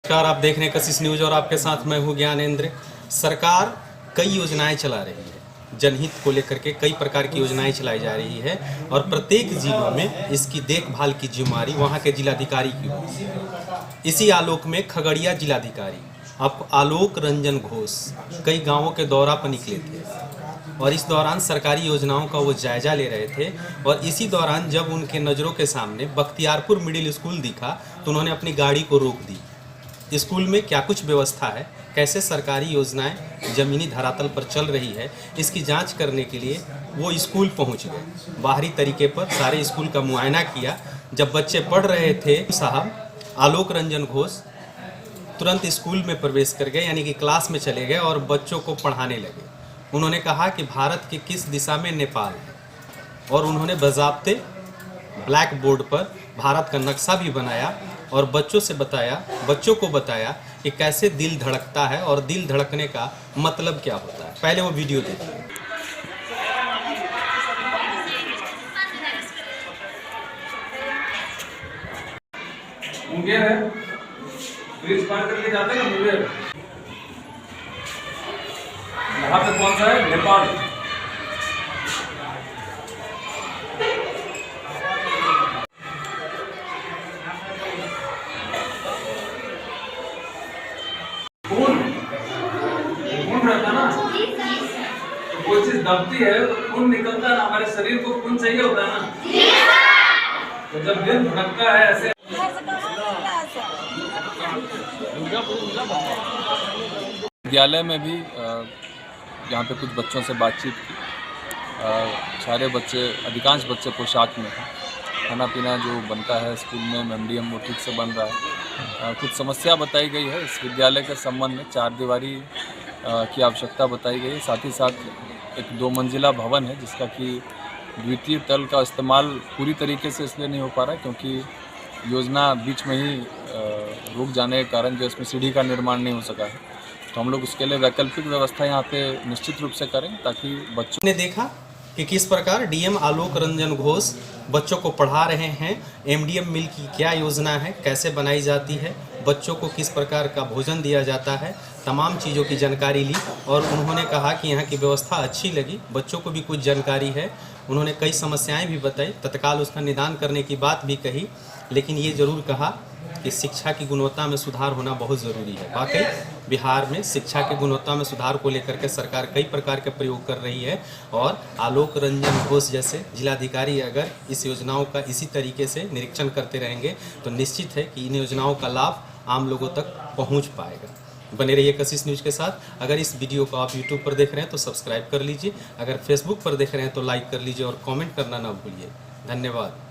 नमस्कार, आप देख रहे हैं कशिश न्यूज और आपके साथ मैं हूं ज्ञानेंद्र। सरकार कई योजनाएं चला रही है, जनहित को लेकर के कई प्रकार की योजनाएं चलाई जा रही है और प्रत्येक जिलों में इसकी देखभाल की जिम्मेदारी वहां के जिलाधिकारी की होती है। इसी आलोक में खगड़िया जिलाधिकारी अब आलोक रंजन घोष कई गाँवों के दौरा पर निकले थे और इस दौरान सरकारी योजनाओं का वो जायजा ले रहे थे। और इसी दौरान जब उनके नज़रों के सामने बख्तियारपुर मिडिल स्कूल दिखा तो उन्होंने अपनी गाड़ी को रोक दी। स्कूल में क्या कुछ व्यवस्था है, कैसे सरकारी योजनाएं ज़मीनी धरातल पर चल रही है, इसकी जांच करने के लिए वो स्कूल पहुंच गए। बाहरी तरीके पर सारे स्कूल का मुआयना किया। जब बच्चे पढ़ रहे थे, साहब आलोक रंजन घोष तुरंत स्कूल में प्रवेश कर गए, यानी कि क्लास में चले गए और बच्चों को पढ़ाने लगे। उन्होंने कहा कि भारत के किस दिशा में नेपाल है और उन्होंने बाज़ाब्ते ब्लैक बोर्ड पर भारत का नक्शा भी बनाया और बच्चों को बताया कि कैसे दिल धड़कता है और दिल धड़कने का मतलब क्या होता है। पहले वो वीडियो देखिए। मुंगेर है, ब्रिज पार करके जाते हैं ना मुंगेर। यहाँ पे कौन सा है? नेपाल। खून रहता ना, तो कोई चीज दबती है तो खून निकलता है ना। हमारे शरीर को खून चाहिए होता है ना, तो जब दिल धड़कता है ऐसे। विद्यालय में भी यहाँ पे कुछ बच्चों से बातचीत की। सारे बच्चे, अधिकांश बच्चे पोशाक में हैं। खाना पीना जो बनता है स्कूल में एमडीएम वो ठीक से बन रहा है। कुछ समस्या बताई गई है इस विद्यालय के संबंध में। 4 दीवारी की आवश्यकता बताई गई है। साथ ही साथ एक 2 मंजिला भवन है जिसका कि द्वितीय तल का इस्तेमाल पूरी तरीके से इसलिए नहीं हो पा रहा है क्योंकि योजना बीच में ही रुक जाने के कारण जो इसमें सीढ़ी का निर्माण नहीं हो सका है। तो हम लोग उसके लिए वैकल्पिक व्यवस्था यहाँ पे निश्चित रूप से करें ताकि बच्चों ने देखा कि किस प्रकार डीएम आलोक रंजन घोष बच्चों को पढ़ा रहे हैं। एमडीएम मिल की क्या योजना है, कैसे बनाई जाती है, बच्चों को किस प्रकार का भोजन दिया जाता है, तमाम चीज़ों की जानकारी ली और उन्होंने कहा कि यहाँ की व्यवस्था अच्छी लगी। बच्चों को भी कुछ जानकारी है। उन्होंने कई समस्याएं भी बताई, तत्काल उसका निदान करने की बात भी कही, लेकिन ये ज़रूर कहा कि शिक्षा की गुणवत्ता में सुधार होना बहुत ज़रूरी है। वाकई बिहार में शिक्षा की गुणवत्ता में सुधार को लेकर के सरकार कई प्रकार के प्रयोग कर रही है और आलोक रंजन घोष जैसे जिलाधिकारी अगर इस योजनाओं का इसी तरीके से निरीक्षण करते रहेंगे तो निश्चित है कि इन योजनाओं का लाभ आम लोगों तक पहुंच पाएगा। बने रहिए कशिश न्यूज़ के साथ। अगर इस वीडियो को आप यूट्यूब पर देख रहे हैं तो सब्सक्राइब कर लीजिए, अगर फेसबुक पर देख रहे हैं तो लाइक कर लीजिए और कमेंट करना ना भूलिए। धन्यवाद।